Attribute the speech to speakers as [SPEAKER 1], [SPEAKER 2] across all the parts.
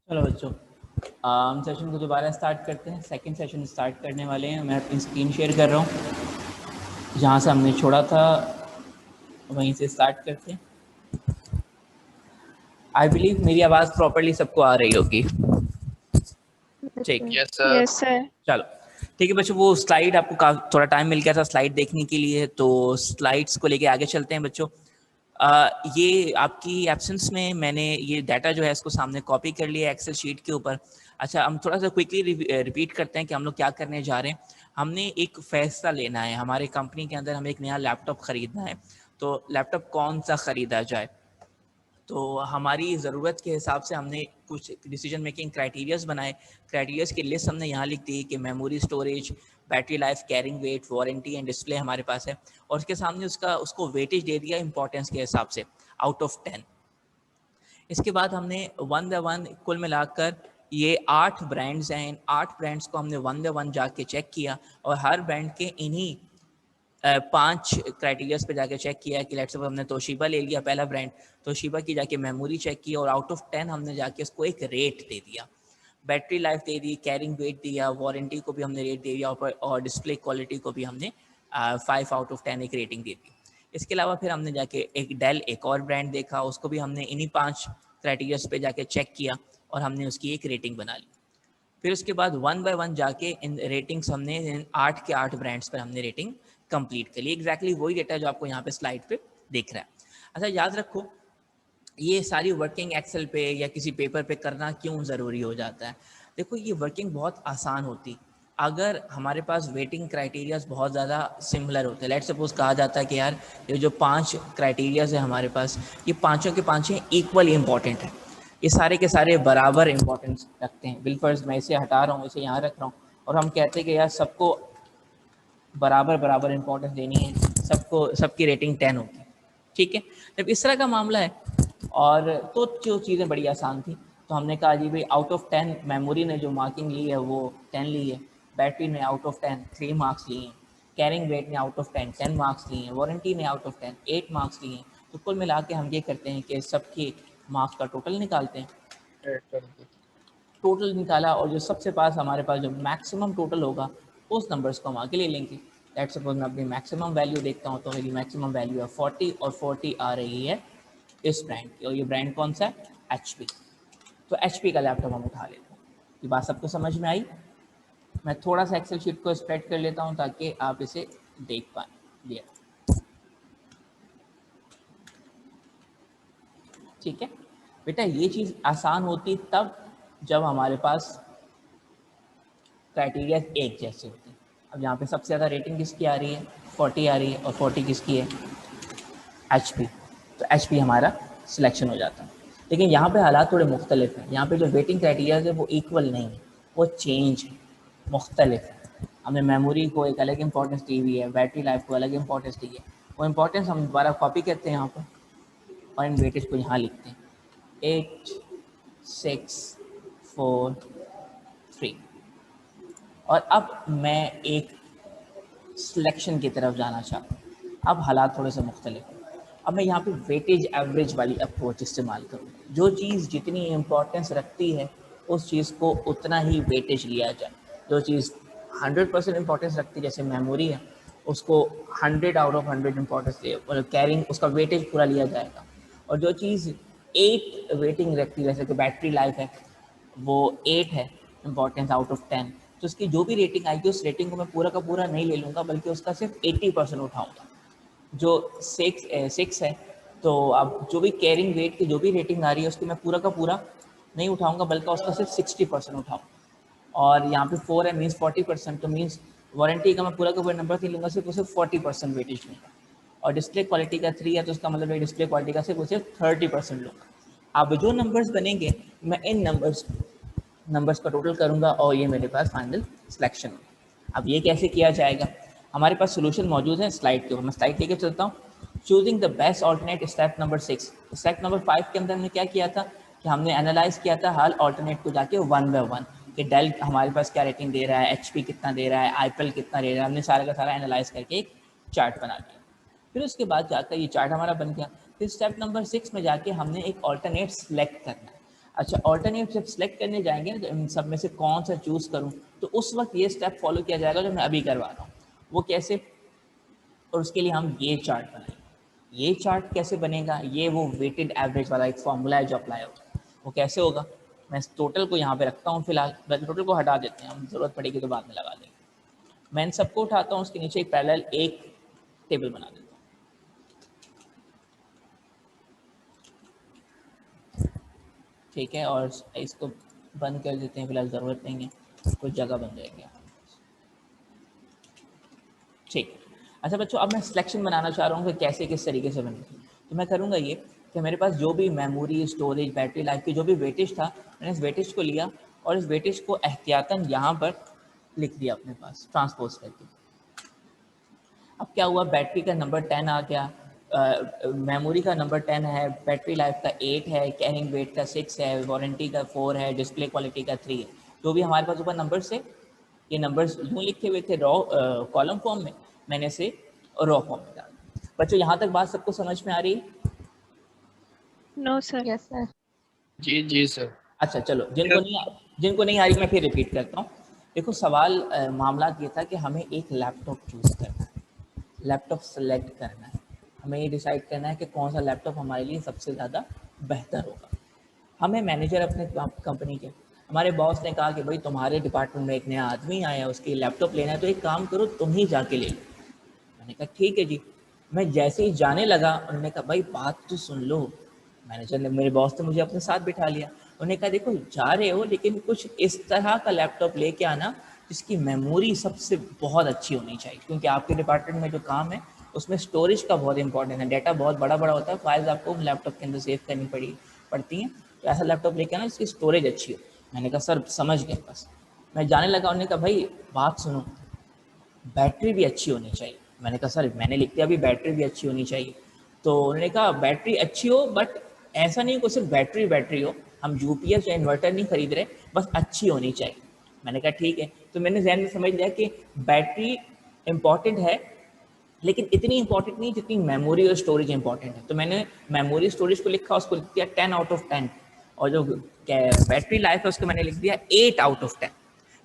[SPEAKER 1] चलो बच्चों, हम सेशन को दोबारा स्टार्ट करते हैं। सेकंड सेशन स्टार्ट करने वाले हैं। मैं अपनी स्क्रीन शेयर कर रहा हूँ। जहाँ से हमने छोड़ा था वहीं से स्टार्ट करते हैं। आई बिलीव मेरी आवाज़ प्रॉपरली सबको आ रही होगी। ठीक,
[SPEAKER 2] यस सर।
[SPEAKER 3] Yes sir.
[SPEAKER 1] चलो ठीक है बच्चों। वो स्लाइड आपको थोड़ा टाइम मिल गया था स्लाइड देखने के लिए, तो स्लाइड्स को लेके आगे चलते हैं बच्चों। ये आपकी एब्सेंस में मैंने ये डाटा जो है इसको सामने कॉपी कर लिया एक्सेल शीट के ऊपर। अच्छा, हम थोड़ा सा क्विकली रिपीट करते हैं कि हम लोग क्या करने जा रहे हैं। हमने एक फैसला लेना है। हमारे कंपनी के अंदर हमें एक नया लैपटॉप ख़रीदना है, तो लैपटॉप कौन सा ख़रीदा जाए। तो हमारी ज़रूरत के हिसाब से हमने कुछ डिसीजन मेकिंग क्राइटेरियाज बनाए। क्राइटेरियाज की लिस्ट हमने यहाँ लिख दी कि memory, storage, battery life, carrying weight, warranty and display हमारे पास है। और उसके सामने उसको वेटेज दे दिया इंपॉर्टेंस के हिसाब से, आउट ऑफ 10। इसके बाद हमने वन बाय वन कुल मिलाकर ये 8 ब्रांड्स हैं। इन 8 ब्रांड्स को हमने वन बाय वन जाके चेक किया और हर ब्रांड के इन्हीं 5 क्राइटेरियाज पे जाके चेक किया कि लेट्स सपोज हमने तोशिबा ले लिया पहला ब्रांड। तोशिबा की जाके मेमोरी चेक की और आउट ऑफ 10 हमने जाके उसको एक रेट दे दिया। बैटरी लाइफ दे दी, कैरिंग वेट दिया, वारंटी को भी हमने रेट दे दिया और डिस्प्ले क्वालिटी को भी हमने 5 आउट ऑफ 10 एक रेटिंग दे दी। इसके अलावा फिर हमने जाके एक डेल एक और ब्रांड देखा, उसको भी हमने इन्हीं 5 क्राइटेरियाज पे जाके चेक किया और हमने उसकी एक रेटिंग बना ली। फिर उसके बाद वन बाय वन जाके इन रेटिंग्स हमने इन 8 के 8 ब्रांड्स पर हमने रेटिंग कंप्लीट कर ली। एग्जैक्टली वही डेटा जो आपको यहाँ पे स्लाइड पे दिख रहा है। अच्छा, याद रखो ये सारी वर्किंग एक्सेल पे या किसी पेपर पे करना क्यों ज़रूरी हो जाता है। देखो, ये वर्किंग बहुत आसान होती अगर हमारे पास वेटिंग क्राइटेरियाज बहुत ज़्यादा सिमिलर होते हैं। लेट सपोज कहा जाता है कि यार ये जो 5 क्राइटेरियाज है हमारे पास, ये पाँचों के पाँचों इक्वली इंपॉर्टेंट है, ये सारे के सारे बराबर इंपॉर्टेंस रखते हैं। बिलफर्ज मैं इसे हटा रहा हूँ, इसे यहाँ रख रहा हूँ और हम कहते हैं कि यार सबको बराबर बराबर इंपॉर्टेंस देनी है, सबको सबकी रेटिंग 10 होगी। ठीक है, जब इस तरह का मामला है और तो जो चीज़ें बड़ी आसान थी, तो हमने कहा जी भाई आउट ऑफ 10 मेमोरी ने जो मार्किंग ली है वो 10 ली है, बैटरी ने आउट ऑफ 10 3 मार्क्स लिए हैं, कैरिंग वेट ने आउट ऑफ 10 10 मार्क्स लिए हैं, वारंटी ने आउट ऑफ 10 8 मार्क्स लिए हैं। तो कुल मिला के हम ये करते हैं कि सबके मार्क्स का टोटल निकालते हैं। टोटल निकाला और जो सबसे पास हमारे पास जो मैक्सिमम टोटल होगा उस नंबर्स को हम आगे ले लेंगे। लेट्स सपोज मैं अपनी मैक्सिमम वैल्यू देखता हूँ, तो मेरी मैक्सिमम वैल्यू है 40 और 40 आ रही है इस ब्रांड की, और ये ब्रांड कौन सा है? HP। तो HP का लैपटॉप हम उठा लेते हैं। ये बात सबको समझ में आई? मैं थोड़ा सा एक्सेल शीट को स्प्रेड कर लेता हूँ ताकि आप इसे देख पाएँ। लिया, ठीक है बेटा, ये चीज़ आसान होती तब जब हमारे पास क्राइटेरिया एक जैसे होते हैं। अब यहाँ पे सबसे ज़्यादा रेटिंग किसकी आ रही है? 40 आ रही है, और 40 किसकी है? HP। तो HP हमारा सिलेक्शन हो जाता है। लेकिन यहाँ पे हालात थोड़े मुख्तलिफ हैं। यहाँ पे जो वेटिंग क्राइटेरियाज है वो इक्वल नहीं है, वो चेंज है, मुख्तलिफ है। हमने मेमोरी को एक अलग इंपॉर्टेंस दी हुई है, बैटरी लाइफ को अलग इंपॉर्टेंस दी है। वो इंपॉर्टेंस हम दोबारा कॉपी करते हैं यहाँ पर और इन वेटेज को यहाँ लिखते हैं 8 6 4 3। और अब मैं एक सिलेक्शन की तरफ जाना चाहता हूँ। अब हालात थोड़े से मुख्तलिफ हैं। अब मैं यहाँ पे वेटेज एवरेज वाली अप्रोच इस्तेमाल करूँगा। जो चीज़ जितनी इम्पोर्टेंस रखती है उस चीज़ को उतना ही वेटेज लिया जाए। जो चीज़ 100% इम्पोर्टेंस रखती है जैसे मेमोरी है, उसको 100 आउट ऑफ 100 इम्पोर्टेंस दे, और कैरिंग उसका वेटेज पूरा लिया जाएगा। और जो चीज़ 8 वेटिंग रखती है जैसे कि बैटरी लाइफ है, वो 8 है इम्पॉर्टेंस आउट ऑफ 10, तो उसकी जो भी रेटिंग आएगी उस रेटिंग को मैं पूरा का पूरा नहीं ले लूँगा, बल्कि उसका सिर्फ 80% उठाऊँगा। जो 6 है, तो अब जो भी कैरिंग वेट की जो भी रेटिंग आ रही है उसकी मैं पूरा का पूरा नहीं उठाऊँगा, बल्कि उसका सिर्फ 60% उठाऊँगा। और यहाँ पे 4 है मीन्स 40%, तो मीन्स वारंटी का मैं पूरा का पूरा नंबर नहीं लूँगा, सिर्फ उसे 40% वेटेज लूँगा। और डिस्प्ले क्वालिटी का 3 है, तो उसका मतलब डिस्प्ले क्वालिटी का सिर्फ उसे 30% लूँगा। अब जो नंबर्स बनेंगे मैं इन नंबर्स का टोटल करूंगा और ये मेरे पास फाइनल सिलेक्शन होगा। अब ये कैसे किया जाएगा? हमारे पास सोल्यूशन मौजूद है स्लाइड के ऊपर। मैं स्लाइड लेके चलता हूँ। Choosing the best alternate, step number 6। Step number 5 के अंदर हमने क्या किया था कि हमने एनालाइज किया था हर ऑल्टरनेट को जाके वन बाय वन कि डेल हमारे पास क्या रेटिंग दे रहा है, HP कितना दे रहा है, आईपेल कितना दे रहा है। हमने सारा का सारा एनालाइज करके एक चार्ट बना लिया। फिर उसके बाद जाकर ये चार्ट हमारा बन गया। फिर स्टेप नंबर 6 में जाके हमने एक ऑल्टरनेट सेलेक्ट करना है। अच्छा, ऑल्टरनेट जब सेलेक्ट करने जाएंगे ना, तो इन सब में से कौन सा चूज़ करूँ, तो उस वक्त ये स्टेप फॉलो किया जाएगा जो मैं अभी करवा रहा हूँ। वो कैसे? और उसके लिए हम ये चार्ट बनाएंगे। ये चार्ट कैसे बनेगा? ये वो वेटेड एवरेज वाला एक फॉर्मूला है जो अप्लाई होता है। वो कैसे होगा? मैं इस टोटल को यहाँ पे रखता हूँ फिलहाल, टोटल को हटा देते हैं, हम ज़रूरत पड़ेगी तो बाद में लगा लेंगे। मैं इन सबको उठाता हूँ, उसके नीचे एक पैरेलल एक टेबल बना देता हूँ। ठीक है, और इसको बंद कर देते हैं, फिलहाल ज़रूरत नहीं है, कुछ जगह बन जाएगी। ठीक। अच्छा बच्चों, अब मैं सिलेक्शन बनाना चाह रहा हूँ कि कैसे किस तरीके से बने। तो मैं करूँगा ये कि मेरे पास जो भी मेमोरी, स्टोरेज, बैटरी लाइफ की जो भी वेटेज था, मैंने इस वेटेज को लिया और इस वेटेज को एहतियातन यहाँ पर लिख दिया अपने पास ट्रांसपोज करके। अब क्या हुआ, बैटरी का नंबर 10 आ गया, मेमोरी का नंबर 10 है, बैटरी लाइफ का 8 है, कैरिंग वेट का 6 है, वारंटी का 4 है, डिस्प्ले क्वालिटी का 3 है। जो भी हमारे पास ऊपर नंबर्स थे, ये नंबर्स यूँ लिखे हुए थे रॉ कॉलम फॉर्म में, मैंने इसे रॉ फॉर्म में डाला। बच्चों यहाँ तक बात सबको समझ में आ रही है?
[SPEAKER 2] No sir.
[SPEAKER 3] Yes sir.
[SPEAKER 2] जी जी सर।
[SPEAKER 1] अच्छा चलो, जिनको नहीं आ रही मैं फिर रिपीट करता हूँ। देखो सवाल मामला ये था कि हमें एक लैपटॉप चूज़ करना है, लैपटॉप सेलेक्ट करना है, हमें ये डिसाइड करना है कि कौन सा लैपटॉप हमारे लिए सबसे ज़्यादा बेहतर होगा। हमें मैनेजर अपने कंपनी के, हमारे बॉस ने कहा कि भाई तुम्हारे डिपार्टमेंट में एक नया आदमी आया, उसके लैपटॉप लेना है, तो एक काम करो तुम ही जाके ले लो। मैंने कहा ठीक है जी। मैं जैसे ही जाने लगा, उन्होंने कहा भाई बात तो सुन लो। मैनेजर ने, मेरे बॉस ने मुझे अपने साथ बिठा लिया। उन्होंने कहा देखो जा रहे हो, लेकिन कुछ इस तरह का लैपटॉप लेके आना जिसकी मेमोरी सबसे बहुत अच्छी होनी चाहिए, क्योंकि आपके डिपार्टमेंट में जो काम है उसमें स्टोरेज का बहुत इंपॉर्टेंट है, डाटा बहुत बड़ा बड़ा होता है, फाइल्स आपको लैपटॉप के अंदर सेव करनी पड़ती हैं। तो ऐसा लैपटॉप लेके आना जिसकी स्टोरेज अच्छी हो। मैंने कहा सर समझ गए बस। मैं जाने लगा, उन्होंने कहा भाई बात सुनो, बैटरी भी अच्छी होनी चाहिए। मैंने कहा सर मैंने लिख दिया अभी बैटरी भी अच्छी होनी चाहिए। तो उन्होंने कहा बैटरी अच्छी हो, बट ऐसा नहीं कि सिर्फ बैटरी हो, हम यूपीएस या इन्वर्टर नहीं खरीद रहे, बस अच्छी होनी चाहिए। मैंने कहा ठीक है। तो मैंने जहन में समझ लिया कि बैटरी इंपॉर्टेंट है, लेकिन इतनी इंपॉर्टेंट नहीं जितनी मेमोरी और स्टोरेज इंपॉर्टेंट है। तो मैंने मेमोरी स्टोरेज को लिखा, उसको लिख दिया 10 आउट ऑफ 10, और जो बैटरी लाइफ है उसको मैंने लिख दिया 8 आउट ऑफ 10।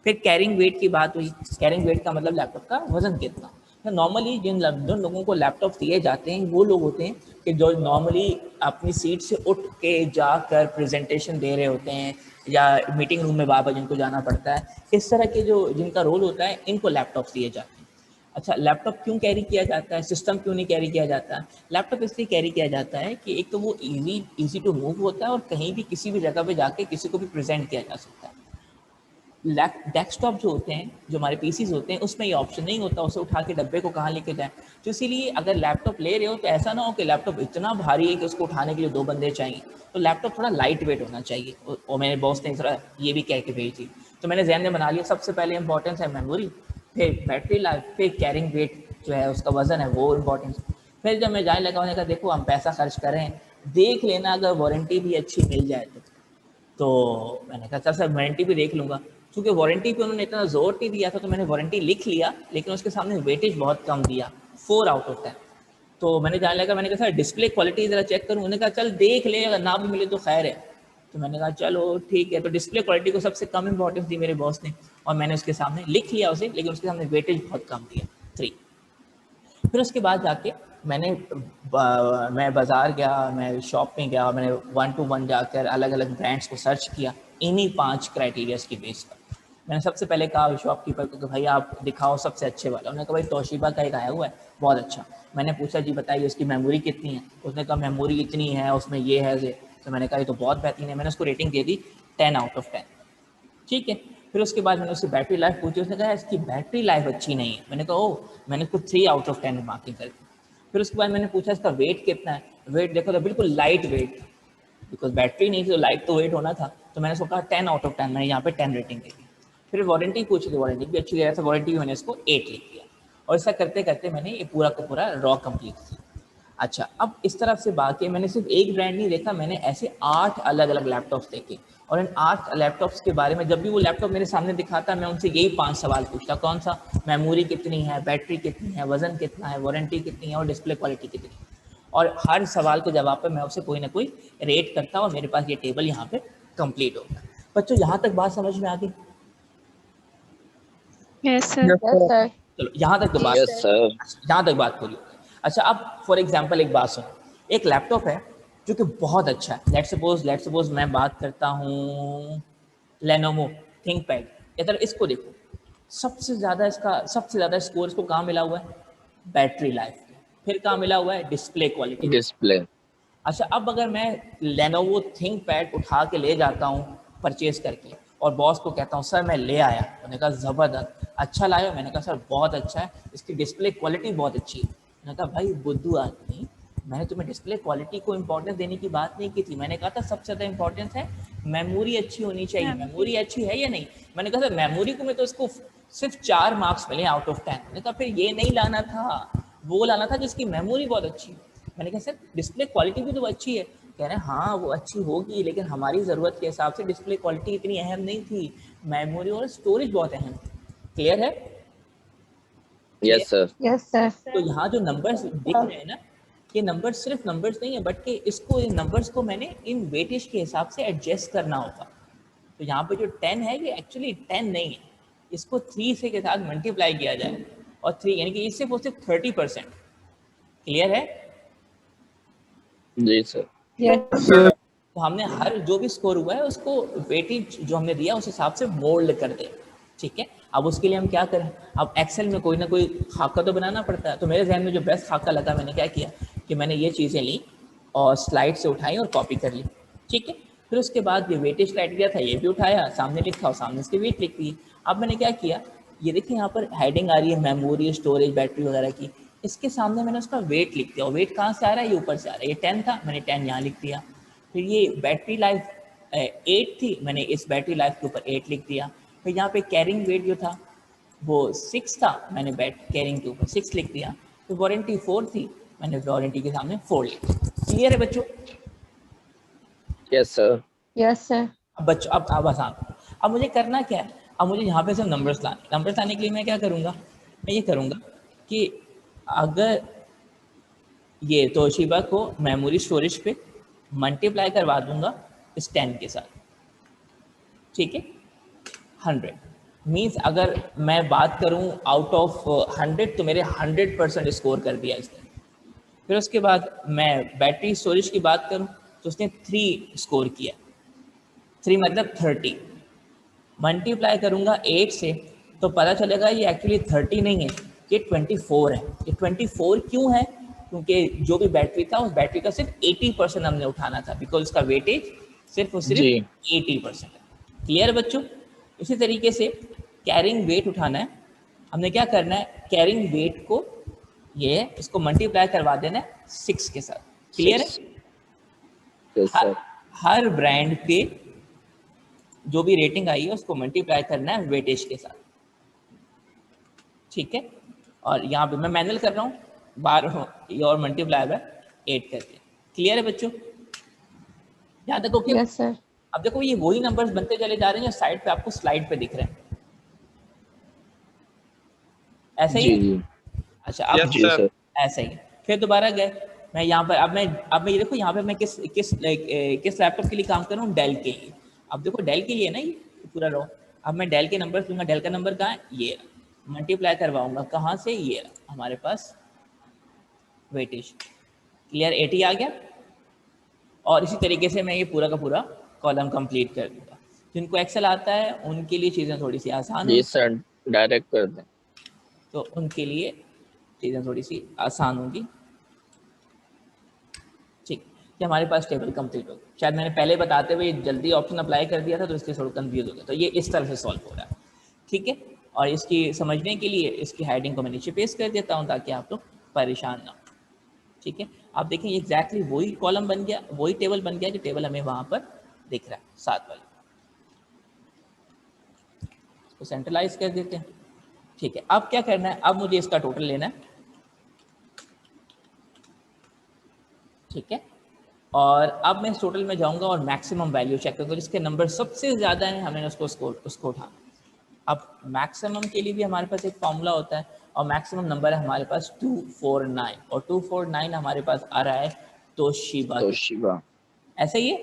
[SPEAKER 1] फिर कैरिंग वेट की बात हुई। कैरिंग वेट का मतलब लैपटॉप का वजन कितना। तो नॉर्मली जिन लोगों को लैपटॉप दिए जाते हैं वो लोग होते हैं कि जो नॉर्मली अपनी सीट से उठ के जाकर प्रेजेंटेशन दे रहे होते हैं, या मीटिंग रूम में बार जिनको जाना पड़ता है, इस तरह के जो जिनका रोल होता है, इनको लैपटॉप दिए जाते हैं। अच्छा, लैपटॉप क्यों कैरी किया जाता है, सिस्टम क्यों नहीं कैरी किया जाता है? लैपटॉप इसलिए कैरी किया जाता है कि एक तो वो इजी टू मूव होता है, और कहीं भी किसी भी जगह पे जाके किसी को भी प्रेजेंट किया जा सकता है। डेस्कटॉप जो होते हैं, जो हमारे पीसीज होते हैं, उसमें ये ऑप्शन नहीं होता, उसे उठा के डब्बे को कहाँ लेके जाएं। तो इसीलिए अगर लैपटॉप ले रहे हो तो ऐसा ना हो कि लैपटॉप इतना भारी है कि उसको उठाने के लिए 2 बंदे चाहिए। तो लैपटॉप थोड़ा लाइट वेट होना चाहिए, और मेरे बॉस ने थोड़ा ये भी कह के भेजी। तो मैंने जहन में बना लिया सबसे पहले इंपॉर्टेंस है मेमोरी, फिर बैटरी लाइफ, फिर कैरिंग वेट जो है उसका वजन है वो इम्पोर्टेंस। फिर जब मैं जाने लगा, उन्होंने कहा देखो हम पैसा खर्च करें, देख लेना अगर वारंटी भी अच्छी मिल जाए तो मैंने कहा चल सर वारंटी भी देख लूँगा। क्योंकि वारंटी पे उन्होंने इतना जोर नहीं दिया था, तो मैंने वारंटी लिख लिया, लेकिन उसके सामने वेटेज बहुत कम दिया, 4 आउट ऑफ 10। तो मैंने जाने लगा, मैंने कहा सर डिस्प्ले क्वालिटी ज़रा चेक करूँ। उन्होंने कहा चल देख ले, अगर ना भी मिले तो खैर है। तो मैंने कहा चलो ठीक है। तो डिस्प्ले क्वालिटी को सबसे कम इंपॉर्टेंस दी मेरे बॉस ने, और मैंने उसके सामने लिख लिया उसे, लेकिन उसके सामने वेटेज बहुत कम दिया, 3। फिर उसके बाद जाके मैं बाज़ार गया, मैं शॉप में गया, मैंने 1 to 1 जाकर अलग अलग ब्रांड्स को सर्च किया इन्हीं 5 क्राइटेरियाज की बेस पर। मैंने सबसे पहले कहा शॉपकीपर को कि भाई आप दिखाओ सबसे अच्छे वाला। उन्होंने कहा भाई तोशिबा का एक आया हुआ है बहुत अच्छा। मैंने पूछा जी बताइए उसकी मेमोरी कितनी है। उसने कहा मेमोरी इतनी है, उसमें ये है ये। तो मैंने कहा ये तो बहुत बेहतरीन है। मैंने उसको rating they the 10 out of 10। ठीक है। फिर उसके बाद मैंने उससे बैटरी लाइफ पूछी, उसने कहा इसकी बैटरी लाइफ अच्छी नहीं है। मैंने कहा ओ, मैंने उसको 3 आउट ऑफ 10 मार्किंग कर दी। फिर उसके बाद मैंने पूछा इसका वेट कितना है। वेट देखो तो बिल्कुल लाइट वेट, बिकॉज बैटरी नहीं थी तो लाइट तो वेट होना था। तो मैंने उसको कहा 10 आउट ऑफ 10, मैंने यहाँ पे 10 रेटिंग दे दी। फिर वारंटी पूछी थी, वारंटी भी अच्छी दे रहा था, वारंटी भी मैंने इसको 8 लिख दिया। और ऐसा करते करते मैंने ये पूरा का पूरा रॉ कंप्लीट किया। अच्छा, अब इस तरफ से बाकी मैंने सिर्फ एक ब्रांड नहीं देखा, मैंने ऐसे 8 अलग अलग लैपटॉप्स देखे। और इन 8 लैपटॉप्स के बारे में जब भी वो लैपटॉप मेरे सामने दिखाता, मैं उनसे यही 5 सवाल पूछता, कौन सा, मेमोरी कितनी है, बैटरी कितनी है, वजन कितना है, वारंटी कितनी है, और डिस्प्ले क्वालिटी कितनी है। और हर सवाल के जवाब पर मैं उससे कोई ना कोई रेट करता, और मेरे पास ये टेबल यहाँ पे कंप्लीट हो गया। बच्चों यहाँ तक बात समझ में आ गई?
[SPEAKER 2] Yes, sir.
[SPEAKER 3] Yes, sir.
[SPEAKER 1] चलो यहाँ तक तो बात,
[SPEAKER 4] यस सर।
[SPEAKER 1] यहाँ तक बात पूरी हो गई। अच्छा, अब फॉर एग्जांपल एक बात सुनो, एक लैपटॉप है जो कि बहुत अच्छा है। लेट्स सपोज मैं बात करता हूँ लेनोवो थिंकपैड। इधर इसको देखो, सबसे ज़्यादा स्कोर इसको कहाँ मिला हुआ है? बैटरी लाइफ पे। फिर कहाँ मिला हुआ है? Display quality.
[SPEAKER 4] डिस्प्ले।
[SPEAKER 1] अच्छा, अब अगर मैं लेनोवो थिंकपैड उठा के ले जाता हूँ परचेज करके और बॉस को कहता हूँ सर मैं ले आया, उन्होंने कहा ज़बरदस्त, अच्छा लाया? मैंने कहा सर बहुत अच्छा है, इसकी डिस्प्ले क्वालिटी बहुत अच्छी है। मैंने कहा भाई बुद्धू आदमी, मैंने तुम्हें डिस्प्ले क्वालिटी को इंपॉर्टेंस देने की बात नहीं की थी। मैंने कहा था सबसे ज़्यादा इंपॉर्टेंस है मेमोरी अच्छी होनी चाहिए। मेमोरी अच्छी है या नहीं? मैंने कहा सर मेमोरी को मैं तो इसको सिर्फ 4 मार्क्स मिले आउट ऑफ 10। मैंने कहा फिर ये नहीं लाना था, वो लाना था जिसकी मेमोरी बहुत अच्छी है। मैंने कहा सर डिस्प्ले क्वालिटी भी तो अच्छी है। कह रहे हैं हाँ वो अच्छी होगी, लेकिन हमारी ज़रूरत के हिसाब से डिस्प्ले क्वालिटी इतनी अहम नहीं थी, मेमोरी और स्टोरेज बहुत अहम थी। क्लियर है?
[SPEAKER 4] Yes sir.
[SPEAKER 3] Yes, sir.
[SPEAKER 1] तो यहाँ जो नंबर्स दिख रहे हैं ना, ये नंबर्स सिर्फ नंबर्स नहीं है, बट कि इसको इन नंबर्स को मैंने इन वेटेज के हिसाब से एडजस्ट करना होगा। तो यहाँ पे जो 10 है ये एक्चुअली 10 नहीं है, इसको 3 से के साथ मल्टीप्लाई किया जाए और 3 यानी कि इससे वो सिर्फ 30%। क्लियर है?
[SPEAKER 4] जी सर।
[SPEAKER 3] Yes, sir.
[SPEAKER 1] तो हमने हर जो भी स्कोर हुआ है उसको वेटेज जो हमने दिया उस हिसाब से मोल्ड कर दे। ठीक है, अब उसके लिए हम क्या करें? अब एक्सेल में कोई ना कोई खाका तो बनाना पड़ता है। तो मेरे जहन में जो बेस्ट खाका लगा, मैंने क्या किया कि मैंने ये चीज़ें ली और स्लाइड से उठाई और कॉपी कर ली। ठीक है, फिर उसके बाद ये वेटेज क्राइटेरिया था ये भी उठाया, सामने लिखा और सामने इसकी वेट लिख दी। अब मैंने क्या किया, ये देखिए यहाँ पर हेडिंग आ रही है मेमोरी, स्टोरेज, बैटरी वगैरह की, इसके सामने मैंने उसका वेट लिख दिया। और वेट कहाँ से आ रहा है? ये ऊपर से आ रहा है। ये 10 था, मैंने 10 यहाँ लिख दिया। फिर ये बैटरी लाइफ 8 थी, मैंने इस बैटरी लाइफ के ऊपर 8 लिख दिया। फिर यहाँ पे कैरिंग वेट जो था वो 6 था, मैंने कैरिंग के ऊपर 6 लिख दिया। फिर वारंटी 4 थी, मैंने वारंटी के सामने 4 लिख दिया। क्लियर है बच्चों?
[SPEAKER 4] Yes sir.
[SPEAKER 3] Yes, sir.
[SPEAKER 1] अब बच्चों अब आसान, अब मुझे करना क्या है? अब मुझे यहाँ पे सिर्फ नंबर्स लाने के लिए मैं क्या करूँगा? मैं ये करूँगा कि अगर ये तोशिबा को मेमोरी स्टोरेज पे मल्टीप्लाई करवा दूंगा इस 10 के साथ। ठीक है, 100 मीन्स अगर मैं बात करूं आउट ऑफ 100 तो मेरे 100% स्कोर कर दिया इसने। फिर उसके बाद मैं बैटरी स्टोरेज की बात करूं तो उसने 3 स्कोर किया, 3 मतलब 30। मल्टीप्लाई करूंगा 8 से तो पता चलेगा ये एक्चुअली 30 नहीं है, ये 24 है। ये 24 क्यों है? क्योंकि जो भी बैटरी था उस बैटरी का सिर्फ 80% हमने उठाना था, बिकॉज उसका वेटेज सिर्फ और सिर्फ 80% है। क्लियर बच्चों? इसी तरीके से कैरिंग वेट उठाना है, हमने क्या करना है? कैरिंग वेट को ये इसको मल्टीप्लाई करवा देना है 6 के साथ। क्लियर है?
[SPEAKER 4] Yes sir.
[SPEAKER 1] हर ब्रांड के जो भी रेटिंग आई है उसको मल्टीप्लाई करना है वेटेज के साथ। ठीक है, और यहाँ पे मैं मैनुअल कर रहा हूँ, बार और मल्टीप्लाई बाय 8 करके। क्लियर है बच्चों? यहाँ तक ओके?
[SPEAKER 3] Yes, sir.
[SPEAKER 1] अब देखो ये वही नंबर्स बनते चले जा रहे हैं, साइड पे आपको स्लाइड पे दिख रहे हैं, ऐसा ही
[SPEAKER 4] जी।
[SPEAKER 1] है? अच्छा, अब
[SPEAKER 4] जी सर।
[SPEAKER 1] ऐसा ही। फिर दोबारा गए, मैं यहाँ पर अब मैं ये देखो यहाँ पे मैं किस किस किस लैपटॉप के लिए काम कर रहा हूँ? डेल के लिए। अब देखो डेल के लिए ना ये पूरा रो, अब मैं डेल के नंबर दूंगा। डेल का नंबर कहाँ है? ये मल्टीप्लाई करवाऊंगा कहाँ से? ये हमारे पास वेटेज। क्लियर? 80 आ गया। और इसी तरीके से मैं ये पूरा का पूरा कॉलम कंप्लीट कर दूंगा। जिनको एक्सेल आता है उनके लिए चीज़ें थोड़ी सी आसान
[SPEAKER 4] जी
[SPEAKER 1] होंगी,
[SPEAKER 4] सर, डायरेक्ट कर दें।
[SPEAKER 1] तो उनके लिए चीज़ें थोड़ी सी आसान होंगी। ठीक, कि हमारे पास टेबल कंप्लीट हो गया। शायद मैंने पहले बताते हुए जल्दी ऑप्शन अप्लाई कर दिया था तो इसलिए थोड़ा कंफ्यूज हो गया। तो ये इस तरह से सॉल्व हो रहा है। ठीक है, और इसकी समझने के लिए इसकी हेडिंग को मैं नीचे पेस्ट कर देता हूँ ताकि आप लोग परेशान ना हो। ठीक है, आप देखें एग्जैक्टली वही कॉलम बन गया, वही टेबल बन गया जो टेबल हमें वहाँ पर दिख रहा है 7 वाला। इसको सेंट्रलाइज कर देते हैं। ठीक है, अब क्या करना है? अब मुझे इसका टोटल लेना है। ठीक है, और अब मैं इस टोटल में जाऊंगा और मैक्सिमम वैल्यू चेक करूँगा, जिसके नंबर सबसे ज़्यादा है हमें उसको उठाना। अब मैक्सिमम के लिए भी हमारे पास एक फॉर्मूला होता है और मैक्सिमम नंबर है हमारे पास 249 और 249 हमारे पास आ रहा है तोशिबा।
[SPEAKER 4] तोशिबा।
[SPEAKER 1] ऐसा ही है?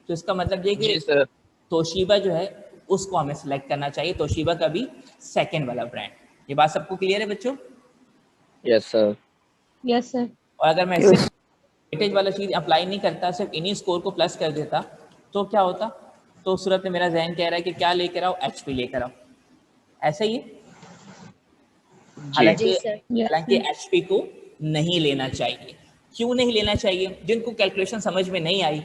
[SPEAKER 1] तो इसका मतलब ये कि
[SPEAKER 4] जी सर।
[SPEAKER 1] तोशिबा जो है उसको हमें सेलेक्ट करना चाहिए, तोशिबा का भी सेकंड वाला ब्रांड। ये बात सबको क्लियर है बच्चों?
[SPEAKER 4] Yes sir.
[SPEAKER 2] Yes sir.
[SPEAKER 1] और अगर मैं सिर्फ वेटेज वाला चीज अप्लाई नहीं करता, सिर्फ इन्हीं स्कोर को प्लस कर देता, तो क्या होता? तो उस सूरत में मेरा जहन कह रहा है कि क्या लेकर आओ, एचपी लेकर आओ, ऐसा ही है।
[SPEAKER 4] जी
[SPEAKER 1] हालांकि
[SPEAKER 2] यस
[SPEAKER 1] हालांकि
[SPEAKER 2] सर।
[SPEAKER 1] एचपी को नहीं लेना चाहिए। क्यों नहीं लेना चाहिए? जिनको कैलकुलेशन समझ में नहीं आई,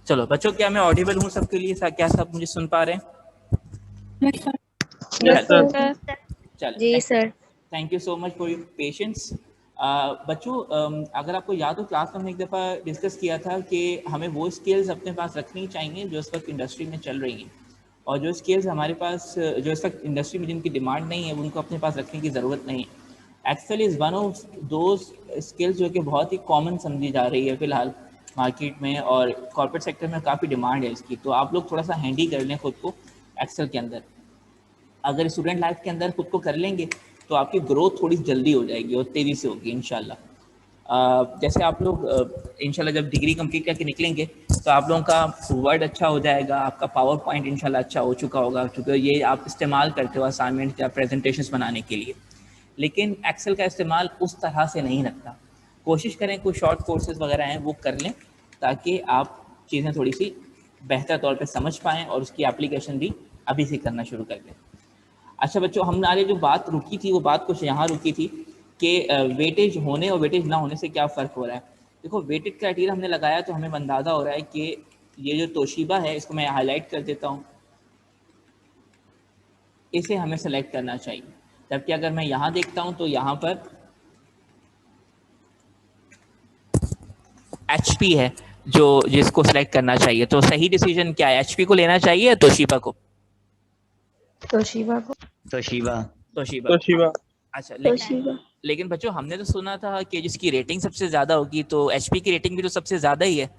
[SPEAKER 1] चलो बच्चों, क्या मैं ऑडिबल हूँ सबके लिए? क्या सब मुझे सुन पा रहे हैं?
[SPEAKER 2] Yes sir.
[SPEAKER 1] चलो,
[SPEAKER 3] जी sir.
[SPEAKER 1] Thank you so much for your patience. बच्चों, अगर आपको याद हो, क्लास में हमने एक दफ़ा डिस्कस किया था कि हमें वो स्किल्स अपने पास रखनी चाहिए जो इस वक्त इंडस्ट्री में चल रही हैं, और जो स्किल्स हमारे पास जो इस वक्त इंडस्ट्री में जिनकी डिमांड नहीं है, उनको अपने पास रखने की ज़रूरत नहीं है। Excel is one of those skills जो कि बहुत ही कॉमन समझी जा रही है फ़िलहाल मार्केट में, और कॉर्पोरेट सेक्टर में काफ़ी डिमांड है इसकी। तो आप लोग थोड़ा सा हैंडी कर लें खुद को एक्सेल के अंदर। अगर स्टूडेंट लाइफ के अंदर खुद को कर लेंगे तो आपकी ग्रोथ थोड़ी जल्दी हो जाएगी और तेज़ी से होगी इंशाल्लाह। जैसे आप लोग इंशाल्लाह जब डिग्री कंप्लीट करके निकलेंगे तो आप लोगों का वर्ड अच्छा हो जाएगा, आपका पावर पॉइंट इंशाल्लाह अच्छा हो चुका होगा, क्योंकि ये आप इस्तेमाल करते हो असाइनमेंट या प्रेजेंटेशंस बनाने के लिए। लेकिन एक्सेल का इस्तेमाल उस तरह से नहीं रखता। कोशिश करें कुछ शॉर्ट कोर्सेज वगैरह हैं वो कर लें, ताकि आप चीज़ें थोड़ी सी बेहतर तौर पे समझ पाएँ और उसकी एप्लीकेशन भी अभी से करना शुरू कर दें। अच्छा बच्चों, हमारे जो बात रुकी थी वो बात कुछ यहाँ रुकी थी कि वेटेज होने और वेटेज ना होने से क्या फ़र्क हो रहा है। देखो, वेटेड क्राइटेरिया हमने लगाया तो हमें अंदाज़ा हो रहा है कि ये जो तोशिबा है, इसको मैं हाईलाइट कर देता हूँ, इसे हमें सेलेक्ट करना चाहिए। जबकि अगर मैं यहाँ देखता हूँ तो यहाँ पर HP है जो जिसको सेलेक्ट करना चाहिए। तो सही डिसीजन क्या है, HP को लेना चाहिए या तोशिबा को?
[SPEAKER 3] तोशिबा को।
[SPEAKER 1] तोशिबा। अच्छा, लेकिन बच्चों हमने तो सुना था कि जिसकी रेटिंग सबसे ज्यादा होगी, तो HP की रेटिंग भी तो सबसे ज्यादा ही है।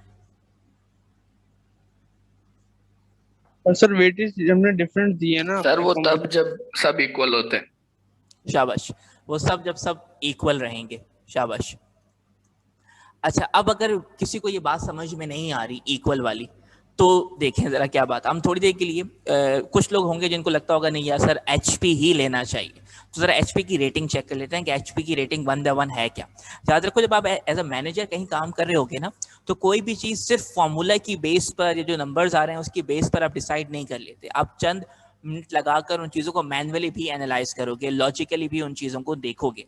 [SPEAKER 2] और सर वेटेज हमने डिफरेंट दी है ना
[SPEAKER 5] सर, वो तब जब सब इक्वल होते हैं।
[SPEAKER 1] शाबाश, वो सब जब सब इक्वल रहेंगे। शाबाश। अच्छा, अब अगर किसी को ये बात समझ में नहीं आ रही इक्वल वाली, तो देखें जरा क्या बात। हम थोड़ी देर के लिए कुछ लोग होंगे जिनको लगता होगा नहीं यार सर HP ही लेना चाहिए, तो जरा HP की रेटिंग चेक कर लेते हैं कि HP की रेटिंग 1/1 है क्या। याद रखो, जब आप एज अ मैनेजर कहीं काम कर रहे होगे ना, तो कोई भी चीज़ सिर्फ फॉर्मूला की बेस पर या जो नंबर्स आ रहे हैं उसकी बेस पर आप डिसाइड नहीं कर लेते। आप चंद मिनट लगाकर उन चीज़ों को मैनुअली भी एनालाइज करोगे, लॉजिकली भी उन चीज़ों को देखोगे,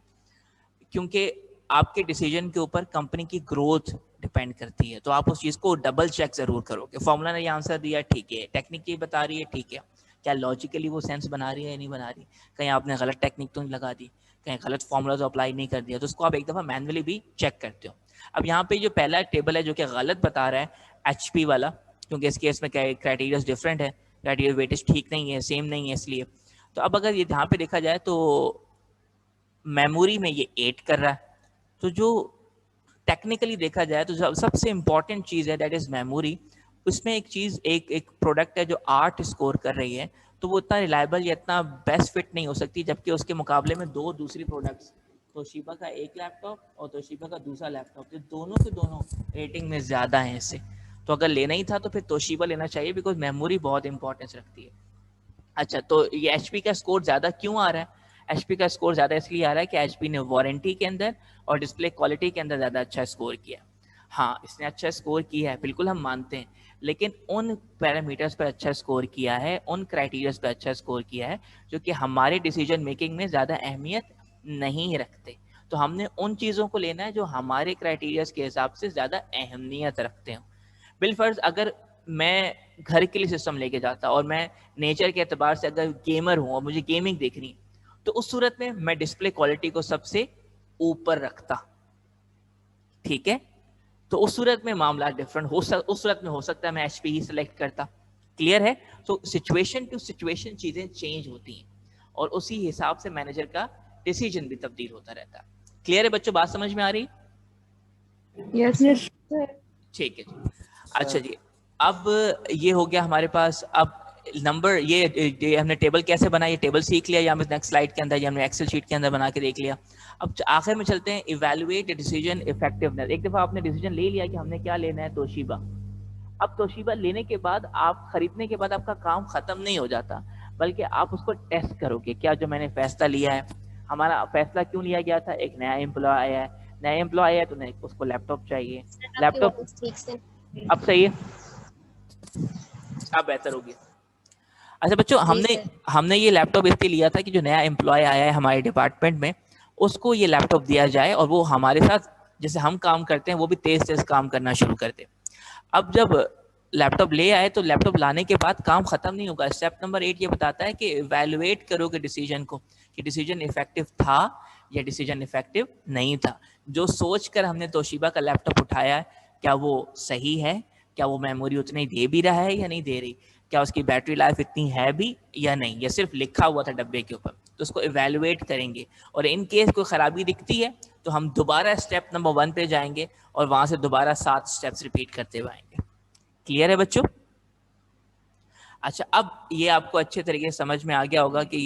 [SPEAKER 1] क्योंकि आपके डिसीजन के ऊपर कंपनी की ग्रोथ डिपेंड करती है। तो आप उस चीज़ को डबल चेक ज़रूर करोगे। फॉर्मूला ने ये आंसर दिया, ठीक है, टेक्निक ये बता रही है, ठीक है, क्या लॉजिकली वो सेंस बना रही है या नहीं बना रही, कहीं आपने गलत टेक्निक तो नहीं लगा दी, कहीं गलत फॉर्मूला तो अप्लाई नहीं कर दिया। तो उसको आप एक दफ़ा मैनुअली भी चेक करते हो। अब यहाँ पे जो पहला टेबल है जो कि गलत बता रहा है HP वाला, क्योंकि इस केस में क्राइटेरिया डिफरेंट है, क्राइटेरिया वेटेज ठीक नहीं है, सेम नहीं है, इसलिए। तो अब अगर ये यहाँ पे देखा जाए तो मेमोरी में ये 8 कर रहा है। तो जो टेक्निकली देखा जाए तो सबसे इंपॉर्टेंट चीज़ है दैट इज़ मेमोरी। उसमें एक चीज़ एक प्रोडक्ट है जो 8 स्कोर कर रही है, तो वो इतना रिलायबल या इतना बेस्ट फिट नहीं हो सकती, जबकि उसके मुकाबले में दो दूसरी प्रोडक्ट्स, तोशिबा का एक लैपटॉप और तोशिबा का दूसरा लैपटॉप, जो दोनों के दोनों रेटिंग में ज़्यादा हैं इससे। तो अगर लेना ही था तो फिर तोशिबा लेना चाहिए, बिकॉज मेमोरी बहुत इंपॉर्टेंस रखती है। अच्छा, तो ये HP का स्कोर ज़्यादा क्यों आ रहा है? HP का स्कोर ज़्यादा इसलिए आ रहा है कि HP ने वारंटी के अंदर और डिस्प्ले क्वालिटी के अंदर ज़्यादा अच्छा स्कोर किया। हाँ, इसने अच्छा स्कोर किया है, बिल्कुल हम मानते हैं, लेकिन उन पैरामीटर्स पर अच्छा स्कोर किया है, उन क्राइटेरियाज पर अच्छा स्कोर किया है जो कि हमारे डिसीजन मेकिंग में ज़्यादा अहमियत नहीं रखते। तो हमने उन चीज़ों को लेना है जो हमारे क्राइटेरियाज के हिसाब से ज़्यादा अहमियत रखते हैं। बिलफर्ज अगर मैं घर के लिए सिस्टम लेके जाता और मैं नेचर के एतबार से अगर गेमर हूँ और मुझे गेमिंग देखनी है, तो उस सूरत में मैं डिस्प्ले क्वालिटी को सबसे ऊपर रखता। ठीक है, तो उस सूरत में मामला डिफरेंट उस सूरत में हो सकता है मैं HP ही सिलेक्ट करता। क्लियर है? तो सिचुएशन टू सिचुएशन चीजें चेंज होती हैं और उसी हिसाब से मैनेजर का डिसीजन भी तब्दील होता रहता है। क्लियर है बच्चों, बात समझ में आ रही?
[SPEAKER 3] Yes sir.
[SPEAKER 1] ठीक है जी। अच्छा जी, अब ये हो गया हमारे पास। अब नंबर ये हमने टेबल कैसे बनाई, ये टेबल सीख लिया, या हमने नेक्स्ट स्लाइड के अंदर या हमने एक्सेल शीट के अंदर बना के देख लिया। अब आखिर में चलते हैं इवैल्यूएट डिसीजन इफेक्टिवनेस। एक दफा आपने डिसीजन ले लिया कि हमने क्या लेना है, तोशिबा। अब तोशिबा लेने के बाद, आप खरीदने के बाद आपका काम खत्म नहीं हो जाता, बल्कि आप उसको टेस्ट करोगे। क्या जो मैंने फैसला लिया है, हमारा फैसला क्यों लिया गया था? एक नया एम्प्लॉय आया है, नया एम्प्लॉय आया तो उसको लैपटॉप चाहिए। लैपटॉप अब सही है, अब बेहतर हो गया। अच्छा बच्चों, हमने ये लैपटॉप इसलिए लिया था कि जो नया एम्प्लॉय आया है हमारे डिपार्टमेंट में, उसको ये लैपटॉप दिया जाए और वो हमारे साथ जैसे हम काम करते हैं वो भी तेज तेज काम करना शुरू कर दे। अब जब लैपटॉप ले आए तो लैपटॉप लाने के बाद काम खत्म नहीं होगा। स्टेप नंबर 8 ये बताता है कि इवैल्यूएट करोगे डिसीजन को, कि डिसीजन इफेक्टिव था या डिसीजन इफेक्टिव नहीं था। जो सोच कर हमने तोशिबा का लैपटॉप उठाया है, क्या वो सही है? क्या वो मेमोरी उतनी दे भी रहा है या नहीं दे रही? क्या उसकी बैटरी लाइफ इतनी है भी या नहीं, या सिर्फ लिखा हुआ था डब्बे के ऊपर? तो उसको इवैल्यूएट करेंगे और इन केस कोई खराबी दिखती है तो हम दोबारा स्टेप नंबर 1 पे जाएंगे और वहां से दोबारा 7 स्टेप्स रिपीट करते हुए आएंगे। क्लियर है बच्चों? अच्छा, अब ये आपको अच्छे तरीके से समझ में आ गया होगा कि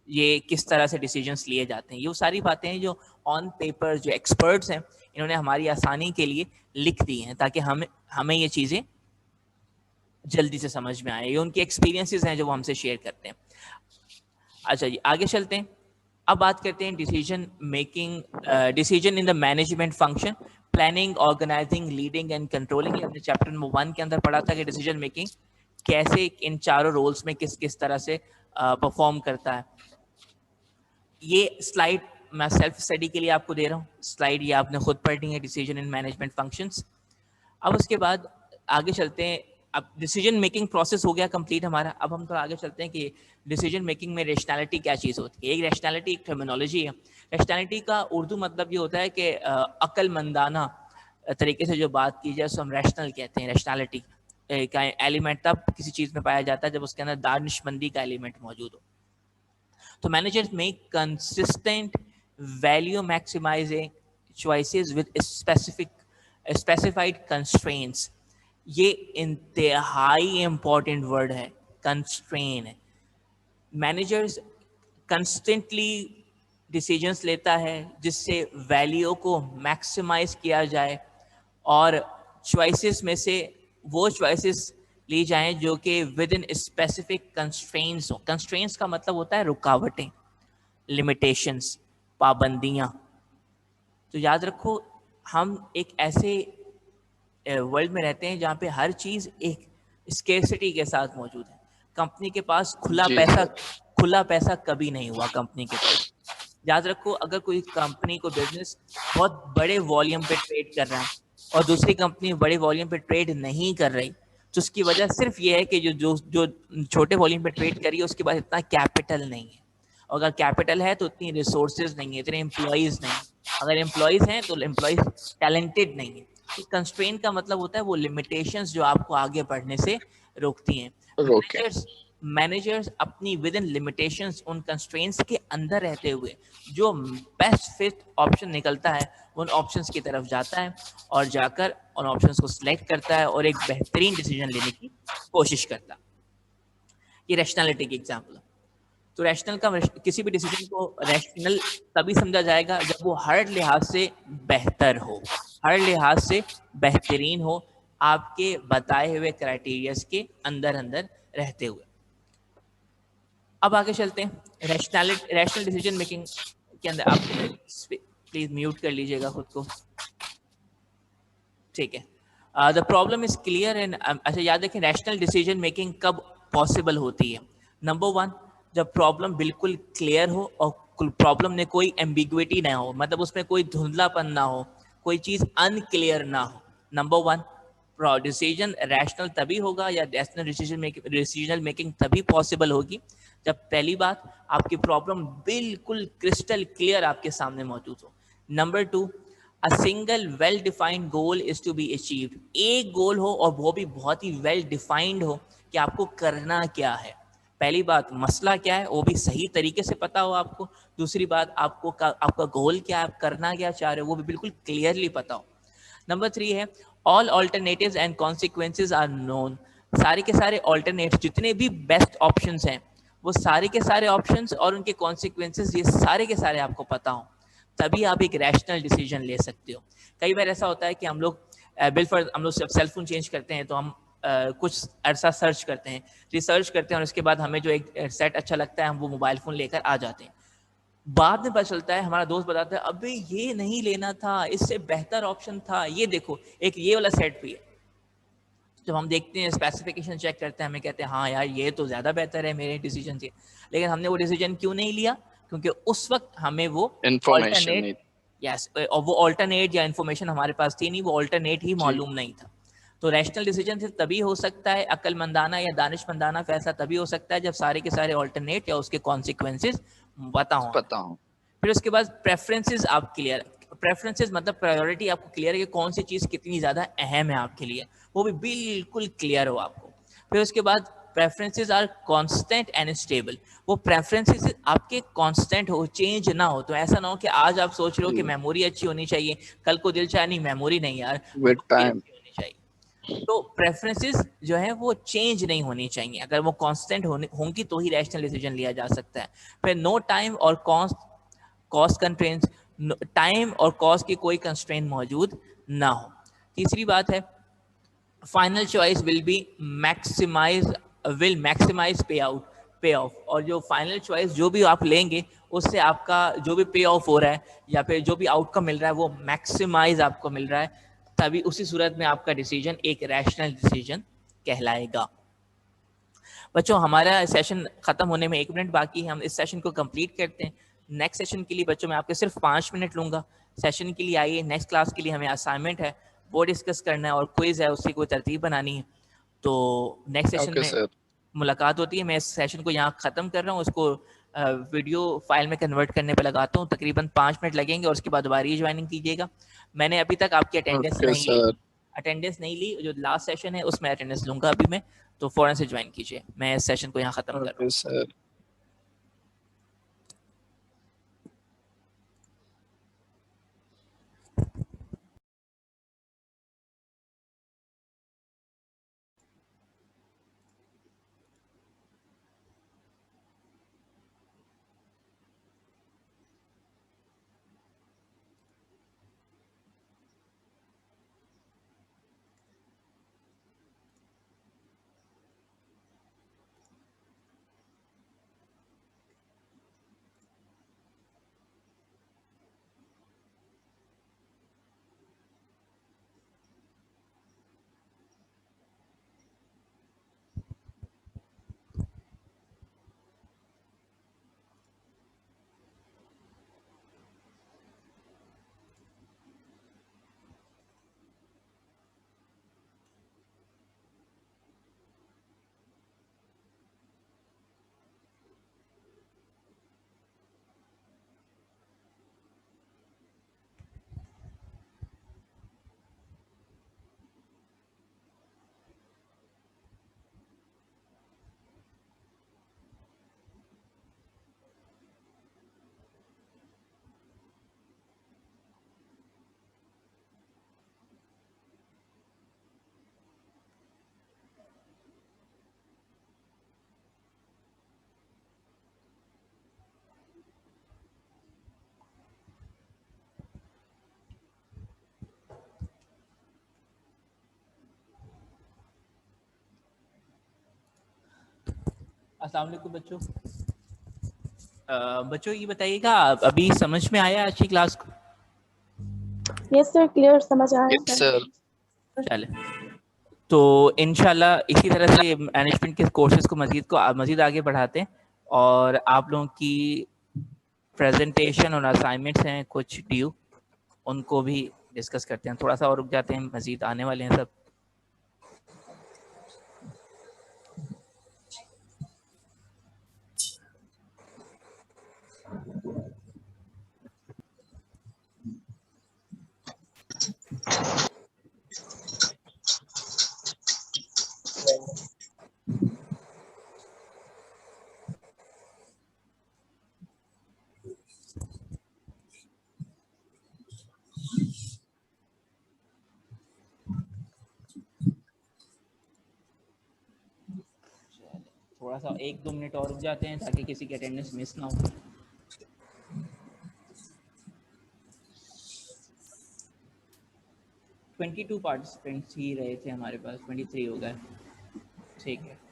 [SPEAKER 1] ये किस तरह से डिसीजंस लिए जाते हैं। ये वो सारी बातें हैं जो ऑन पेपर जो एक्सपर्ट्स हैं इन्होंने हमारी आसानी के लिए लिख दी हैं, ताकि हमें ये चीजें जल्दी से समझ में आए। ये उनके एक्सपीरियंसेस हैं जो वो हमसे शेयर करते हैं। अच्छा जी, आगे चलते हैं। अब बात करते हैं decision making, decision in the management function, planning, organising, leading and controlling. हमने चैप्टर नंबर 1 के अंदर पढ़ा था कि डिसीजन मेकिंग कैसे इन चारों रोल्स में किस किस तरह से परफॉर्म करता है। ये स्लाइड मैं सेल्फ स्टडी के लिए आपको दे रहा हूँ। स्लाइड ये आपने खुद पढ़नी है, डिसीजन इन मैनेजमेंट फंक्शंस। अब उसके बाद आगे चलते हैं। अब डिसीजन मेकिंग प्रोसेस हो गया कंप्लीट हमारा। अब हम थोड़ा आगे चलते हैं कि डिसीजन मेकिंग में रेशनैलिटी क्या चीज़ होती है। एक रेशनैलिटी एक टर्मिनोलॉजी है। रेशनैलिटी का उर्दू मतलब ये होता है कि अक्लमंदाना तरीके से जो बात की जाए उसको हम रैशनल कहते हैं। रैशनैलिटी का एलिमेंट तब किसी चीज़ में पाया जाता है जब उसके अंदर दानिशमंदी का एलिमेंट मौजूद हो। तो managers make consistent value maximising choices with specified constraints. ये इंतहाई इंपॉर्टेंट वर्ड है, कंस्ट्रेन। मैनेजर्स कंस्टेंटली डिसीजंस लेता है जिससे वैल्यू को मैक्सिमाइज किया जाए और चॉइसेस में से वो चॉइसेस ली जाएं जो कि विद इन स्पेसिफिक कंस्ट्रेंट्स हो। कंस्ट्रेंट्स का मतलब होता है रुकावटें, लिमिटेशंस, पाबंदियां। तो याद रखो, हम एक ऐसे वर्ल्ड में रहते हैं जहाँ पे हर चीज एक स्केर्सिटी के साथ मौजूद है। कंपनी के पास खुला पैसा कभी नहीं हुआ कंपनी के पास। याद रखो, अगर कोई कंपनी को बिजनेस बहुत बड़े वॉल्यूम पे ट्रेड कर रहा है और दूसरी कंपनी बड़े वॉल्यूम पे ट्रेड नहीं कर रही, तो उसकी वजह सिर्फ ये है कि जो छोटे वॉल्यूम पे ट्रेड करी है उसके पास इतना कैपिटल नहीं है। अगर कैपिटल है तो उतनी रिसोर्सेज नहीं है, इतने एम्प्लॉयज नहीं। अगर एम्प्लॉयज हैं तो एम्प्लॉयज टैलेंटेड नहीं है। कंस्ट्रेंट का मतलब होता है वो लिमिटेशंस जो आपको आगे बढ़ने से रोकती हैं। मैनेजर्स अपनी विद इन लिमिटेशंस, उन कंस्ट्रेंट्स के अंदर रहते हुए जो बेस्ट फिट ऑप्शन निकलता है उन ऑप्शंस की तरफ जाता है और जाकर उन ऑप्शंस को सिलेक्ट करता है और एक बेहतरीन डिसीजन लेने की कोशिश करता है। ये रैशनैलिटी की एग्जांपल है। तो रैशनल का, किसी भी डिसीजन को रैशनल तभी समझा जाएगा जब वो हर लिहाज से बेहतर हो, हर लिहाज से बेहतरीन हो, आपके बताए हुए क्राइटेरियाज के अंदर रहते हुए। अब आगे चलते हैं रैशनल डिसीजन मेकिंग के अंदर। आप प्लीज म्यूट कर लीजिएगा खुद को, ठीक है। The problem is clear and, अच्छा याद रखें, रैशनल डिसीजन मेकिंग कब पॉसिबल होती है? नंबर 1, जब प्रॉब्लम बिल्कुल क्लियर हो और प्रॉब्लम में कोई एम्बिग्विटी ना हो, मतलब उसमें कोई धुंधलापन ना हो, कोई चीज अनक्लियर ना हो। नंबर 1, डिसीजन रैशनल तभी होगा या रैशनल डिसीजन मेकिंग तभी पॉसिबल होगी जब पहली बात आपकी प्रॉब्लम बिल्कुल क्रिस्टल क्लियर आपके सामने मौजूद हो। Number 2, a single well defined goal is to be achieved, एक गोल हो और वो भी बहुत ही वेल डिफाइंड हो कि आपको करना क्या है। पहली बात मसला क्या है वो भी सही तरीके से पता हो आपको, दूसरी बात आपका गोल क्या है, आप करना क्या चाह रहे हो वो भी बिल्कुल क्लियरली पता हो। नंबर 3 है all alternatives and consequences are known, सारे के सारे ऑल्टरनेट जितने भी बेस्ट ऑप्शंस हैं वो सारे के सारे ऑप्शंस और उनके कॉन्सिक्वेंसेज ये सारे के सारे आपको पता हो, तभी आप एक रैशनल डिसीजन ले सकते हो। कई बार ऐसा होता है कि हम लोग हम लोग सेल फोन चेंज करते हैं तो हम कुछ अरसा सर्च करते हैं, रिसर्च करते हैं और उसके बाद हमें जो एक सेट अच्छा लगता है हम वो मोबाइल फ़ोन लेकर आ जाते हैं। बाद में पता चलता है हमारा दोस्त बताता है अबे ये नहीं लेना था, इससे बेहतर ऑप्शन था, ये देखो एक ये वाला सेट भी है। जब हम देखते हैं स्पेसिफिकेशन चेक करते हैं हमें कहते हैं हाँ यार ये तो ज़्यादा बेहतर है मेरे डिसीजन से, लेकिन हमने वो डिसीजन क्यों नहीं लिया? क्योंकि उस वक्त हमें वो
[SPEAKER 5] इंफॉर्मेशन
[SPEAKER 1] ऑल्टरनेट,
[SPEAKER 5] नहीं।
[SPEAKER 1] यस, और वो ऑल्टरनेट या इन्फॉर्मेशन हमारे पास थी नहीं, वो ऑल्टरनेट ही
[SPEAKER 5] जी।
[SPEAKER 1] मालूम नहीं था। तो रैशनल डिसीजन से तभी हो सकता है, अक्लमंदाना या दानिशमंदाना फैसला तभी हो सकता है जब सारे के सारे ऑल्टरनेट या उसके कॉन्सिक्वेंसेज पता हो।
[SPEAKER 5] पता हो।
[SPEAKER 1] फिर उसके बाद प्रेफरेंसेस आप क्लियर, प्रेफरेंसेस मतलब प्रायोरिटी आपको क्लियर है कि कौन सी चीज़ कितनी ज़्यादा अहम है आपके लिए, वो भी बिल्कुल क्लियर हो आपको। फिर उसके बाद preferences are constant and stable, वो प्रेफरेंसेस आपके कांस्टेंट हो, चेंज ना हो। तो ऐसा ना हो कि आज आप सोच रहे हो कि
[SPEAKER 5] जी।
[SPEAKER 1] मेमोरी अच्छी होनी चाहिए, कल को दिल चाहे नहीं मेमोरी नहीं यार,
[SPEAKER 5] विद
[SPEAKER 1] मेमोरी
[SPEAKER 5] टाइम।
[SPEAKER 1] अच्छी होनी चाहिए। तो प्रेफरेंसेस जो है वो चेंज नहीं होनी चाहिए, अगर वो कांस्टेंट होंगी तो ही रैशनल डिसीजन लिया जा सकता है। फिर नो टाइम और कॉस्ट कंस्ट्रेंट्स, टाइम और कॉस्ट की कोई कंस्ट्रेंट मौजूद ना हो। तीसरी बात है फाइनल चॉइस विल मैक्सिमाइज पे ऑफ, और जो फाइनल चॉइस जो भी आप लेंगे उससे आपका जो भी पे ऑफ हो रहा है या फिर जो भी आउटकम मिल रहा है वो मैक्सिमाइज आपको मिल रहा है, तभी उसी सूरत में आपका डिसीजन एक रैशनल डिसीजन कहलाएगा। बच्चों हमारा सेशन खत्म होने में 1 मिनट बाकी है, हम इस सेशन को कंप्लीट करते हैं। नेक्स्ट सेशन के लिए बच्चों मैं आपके सिर्फ 5 मिनट लूंगा। सेशन के लिए आइए, नेक्स्ट क्लास के लिए हमें असाइनमेंट है वो डिस्कस करना है और क्विज है उसकी कोई तरतीब बनानी है। तो नेक्स्ट सेशन
[SPEAKER 5] ओके
[SPEAKER 1] में
[SPEAKER 5] सर।
[SPEAKER 1] मुलाकात होती है। मैं इस सेशन को यहाँ ख़त्म कर रहा हूँ, उसको वीडियो फाइल में कन्वर्ट करने पर लगाता हूँ, तकरीबन 5 मिनट लगेंगे और उसके बाद दोबारा ज्वाइनिंग कीजिएगा। मैंने अभी तक आपकी
[SPEAKER 5] ओके सर।
[SPEAKER 1] अटेंडेंस नहीं ली, जो लास्ट सेशन है उसमें अटेंडेंस लूंगा अभी मैं, तो फ़ौरन से ज्वाइन कीजिए। मैं इस सेशन को यहाँ ख़त्म कर रहा हूँ।
[SPEAKER 5] Okay sir.
[SPEAKER 1] अस्सलाम वालेकुम बच्चों। बच्चों ये बताइएगा अभी समझ में आया आज की क्लास को?
[SPEAKER 3] यस सर, क्लियर समझ आ रहा है
[SPEAKER 5] यस
[SPEAKER 3] सर।
[SPEAKER 5] सर।
[SPEAKER 1] चले, तो इंशाल्लाह इसी तरह से मैनेजमेंट के कोर्सेज को मज़ीद आगे बढ़ाते हैं और आप लोगों की प्रेजेंटेशन और असाइनमेंट्स हैं कुछ ड्यू, उनको भी डिस्कस करते हैं। थोड़ा सा और रुक जाते हैं, मज़ीद आने वाले हैं सब। थोड़ा सा 1-2 मिनट और रुक जाते हैं ताकि किसी की अटेंडेंस मिस ना हो। ट्वेंटी 22 पार्टिसिपेंट्स ही रहे थे हमारे पास, 23 हो गए। ठीक है,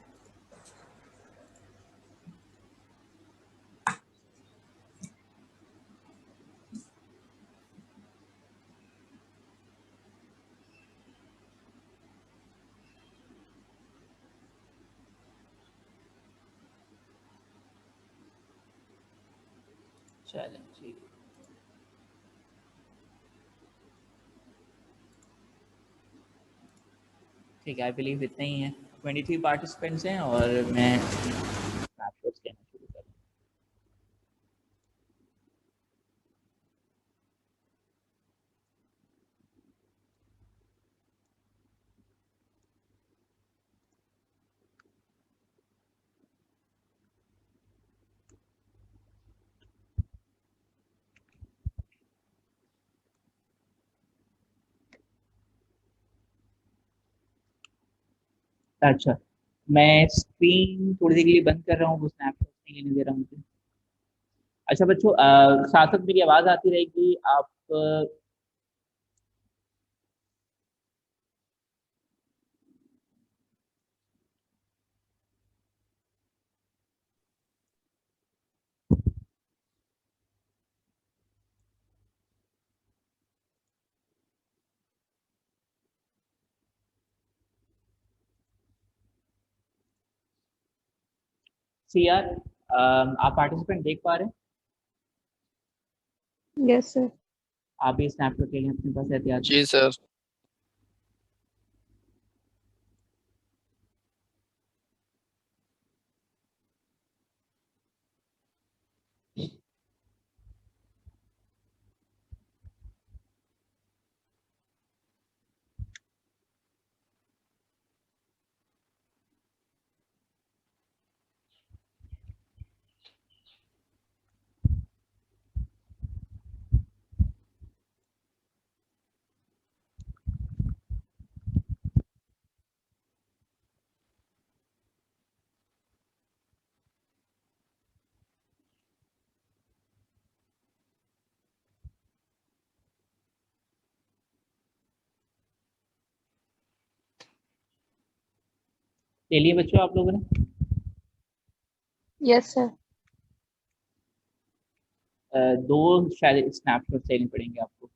[SPEAKER 1] चलें ठीक है। ठीक है, आई बिलीव इतने ही हैं। 23 पार्टिसिपेंट्स हैं और मैं स्नैपशॉट्स लेना शुरू करूँ। अच्छा, मैं स्क्रीन थोड़ी देर के लिए बंद कर रहा हूँ, वो स्नैपशॉट नहीं लेने दे रहा मुझे। अच्छा बच्चों, साथ साथ मेरी आवाज़ आती रहेगी, आप CR आप पार्टिसिपेंट देख पा रहे हैं?
[SPEAKER 3] Yes sir.
[SPEAKER 1] आप भी स्नैपशॉट ले लें अपने पास एहतियात से।
[SPEAKER 5] जी सर। ले लिए बच्चों आप लोगों ने?
[SPEAKER 3] Yes sir.
[SPEAKER 1] दो शायद स्नैपशॉट लेने पड़ेंगे आपको।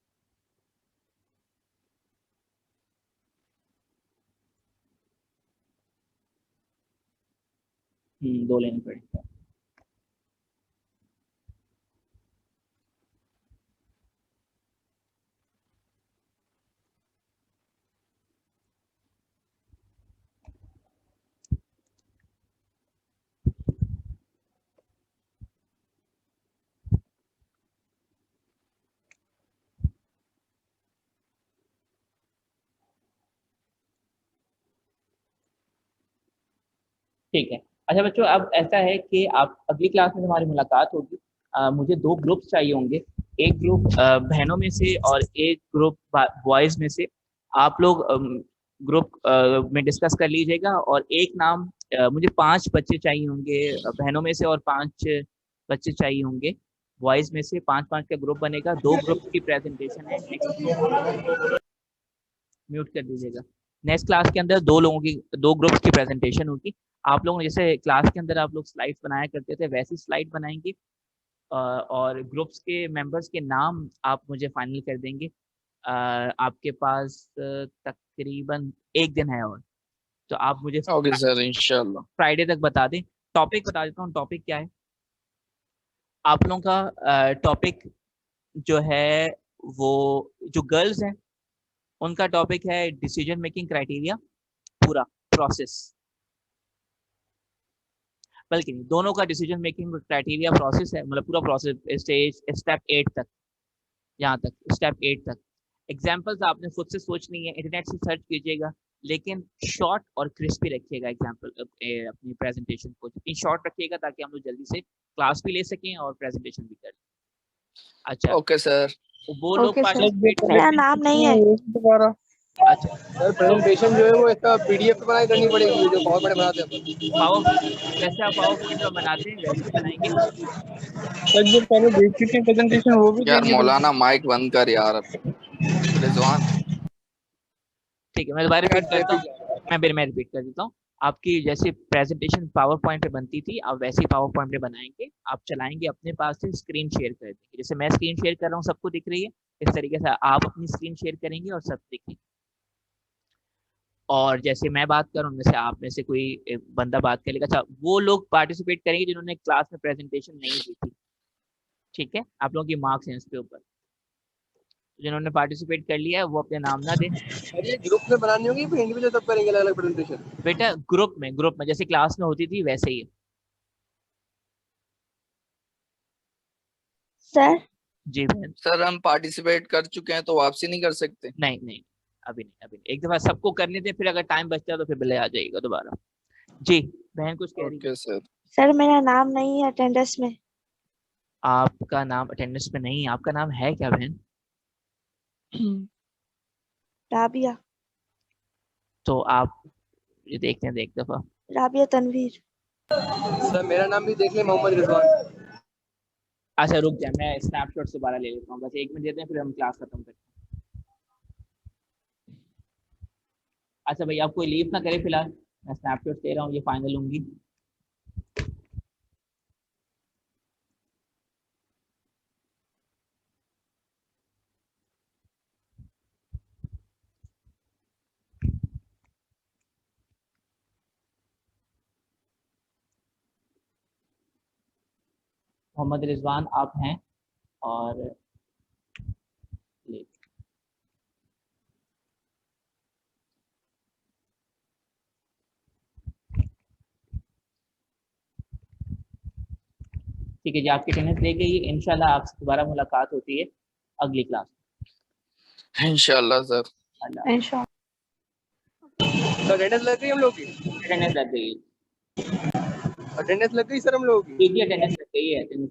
[SPEAKER 1] दो लेने पड़ेंगे। ठीक है। अच्छा बच्चों, अब ऐसा है कि आप अगली क्लास में हमारी मुलाकात होगी। मुझे 2 ग्रुप्स चाहिए होंगे, एक ग्रुप बहनों में से और एक ग्रुप बॉयज़ में से। आप लोग ग्रुप में डिस्कस कर लीजिएगा और एक नाम, मुझे 5 बच्चे चाहिए होंगे बहनों में से और 5 बच्चे चाहिए होंगे बॉयज़ में से। 5-5 का ग्रुप बनेगा। 2 ग्रुप्स की प्रेजेंटेशन है नेक्स्ट। म्यूट कर दीजिएगा। नेक्स्ट क्लास के अंदर 2 लोगों की 2 ग्रुप्स की प्रेजेंटेशन होगी। आप लोगों ने जैसे क्लास के अंदर आप लोग स्लाइड्स बनाया करते थे वैसी स्लाइड बनाएंगे और ग्रुप्स के मेंबर्स के नाम आप मुझे फाइनल कर देंगे। आपके पास तकरीबन 1 दिन है और तो आप मुझे
[SPEAKER 5] ओके सर, इंशाल्लाह।
[SPEAKER 1] फ्राइडे तक बता दें। टॉपिक बता देता हूँ, टॉपिक क्या है आप लोगों का। टॉपिक जो है वो जो गर्ल्स हैं उनका टॉपिक है डिसीजन मेकिंग क्राइटेरिया, पूरा प्रोसेस, बल्कि नहीं दोनों का डिसीजन मेकिंग क्राइटेरिया प्रोसेस है, मतलब पूरा प्रोसेस स्टेज स्टेप 8 तक, यहाँ तक स्टेप 8 तक। एग्जाम्पल्स आपने खुद से सोचनी है, इंटरनेट से सर्च कीजिएगा, लेकिन शॉर्ट और क्रिस्पी रखिएगा एग्जाम्पल अपनी प्रेजेंटेशन को, जितनी शॉर्ट रखिएगा ताकि हम लोग जल्दी से क्लास भी ले सकें और प्रेजेंटेशन भी करें। अच्छा
[SPEAKER 5] ओके सर।
[SPEAKER 1] वो लोग
[SPEAKER 3] ओके सर।
[SPEAKER 1] पार्टिसिपेट
[SPEAKER 3] मेरा नाम नहीं है।
[SPEAKER 2] दोबारा
[SPEAKER 1] अच्छा,
[SPEAKER 6] सर प्रेजेंटेशन जो है वो इसका पीडीएफ बनाई करनी पड़ेगी, जो पावर पॉइंट बनाते हैं अपन।
[SPEAKER 1] पावर जैसे आप पावर पॉइंट में बनाते हैं वैसे बनाएंगे।
[SPEAKER 2] सर जो पहले देख चुके हैं प्रेजेंटेशन वो भी
[SPEAKER 7] यार
[SPEAKER 2] देंगे
[SPEAKER 7] मौलाना माइक बंद कर यार रिजवान।
[SPEAKER 1] ठीक है, मैं दोबारा रिपीट करता हूँ, मैं रिपीट कर देता हूँ। आपकी जैसे प्रेजेंटेशन पावर पॉइंट पे बनती थी, आप वैसे ही पावर पॉइंट पे बनाएंगे। आप चलाएंगे अपने पास से, स्क्रीन शेयर कर देंगे। जैसे मैं स्क्रीन शेयर कर रहा हूँ, सबको दिख रही है, इस तरीके से आप अपनी स्क्रीन शेयर करेंगे और सब दिखेंगे। और जैसे मैं बात कर रहा हूँ, उनमें से आप में से कोई एक बंदा बात करेगा, अच्छा वो लोग पार्टिसिपेट करेंगे जिन्होंने क्लास में प्रेजेंटेशन नहीं दी थी। ठीक है, आप लोगों की मार्क्स हैं इसके ऊपर। जिन्होंने पार्टिसिपेट कर लिया है वो अपने नाम ना दें।
[SPEAKER 6] अरे ग्रुप में बनानी होगी फिर इंडिविजुअल सब करेंगे अलग अलग प्रेजेंटेशन?
[SPEAKER 1] बेटा ग्रुप में जैसे क्लास में होती थी वैसे ही।
[SPEAKER 3] सर
[SPEAKER 1] जी बहन।
[SPEAKER 7] सर हम पार्टिसिपेट कर चुके हैं तो वापसी नहीं कर सकते?
[SPEAKER 1] नहीं नहीं, अभी नहीं, अभी नहीं। एक दफा सबको करने दें, फिर अगर टाइम बचता है तो फिर बिल आ जाएगा दोबारा। जी बहन कुछ कह रही है।
[SPEAKER 7] Okay sir.
[SPEAKER 3] सर मेरा नाम नहीं है अटेंडेंस में।
[SPEAKER 1] आपका नाम अटेंडेंस में नहीं है, आपका नाम है क्या बहन?
[SPEAKER 3] राबिया।
[SPEAKER 1] तो आप ये देखते हैं एक दफा।
[SPEAKER 3] राबिया तनवीर।
[SPEAKER 6] सर मेरा नाम भी देख ले, मोहम्मद रिजवान।
[SPEAKER 1] अच्छा रुक जाए, मैं स्नैपशॉट दोबारा ले लेता हूँ, बस 1 मिनट देते हैं, फिर हम क्लास खत्म करते हैं। अच्छा भाई आप कोई लीव ना करे फिलहाल, मैं स्नैपशॉट दे रहा हूँ, ये फाइनल होंगी। मोहम्मद रिजवान आप हैं और ले ठीक है जी, आपकी अटेंडेंस ले गई। इंशाल्लाह आपसे दोबारा मुलाकात होती है अगली क्लास में
[SPEAKER 7] इंशाल्लाह सर।
[SPEAKER 1] अल्लाह।
[SPEAKER 3] इंशाल्लाह।
[SPEAKER 6] सर अटेंडेंस लग गई हम लोग की?
[SPEAKER 1] अटेंडेंस लग गई,
[SPEAKER 6] अटेंडेंस लग गई सर हम लोग की?
[SPEAKER 1] अटेंडेंस लग गई है, अटेंडेंस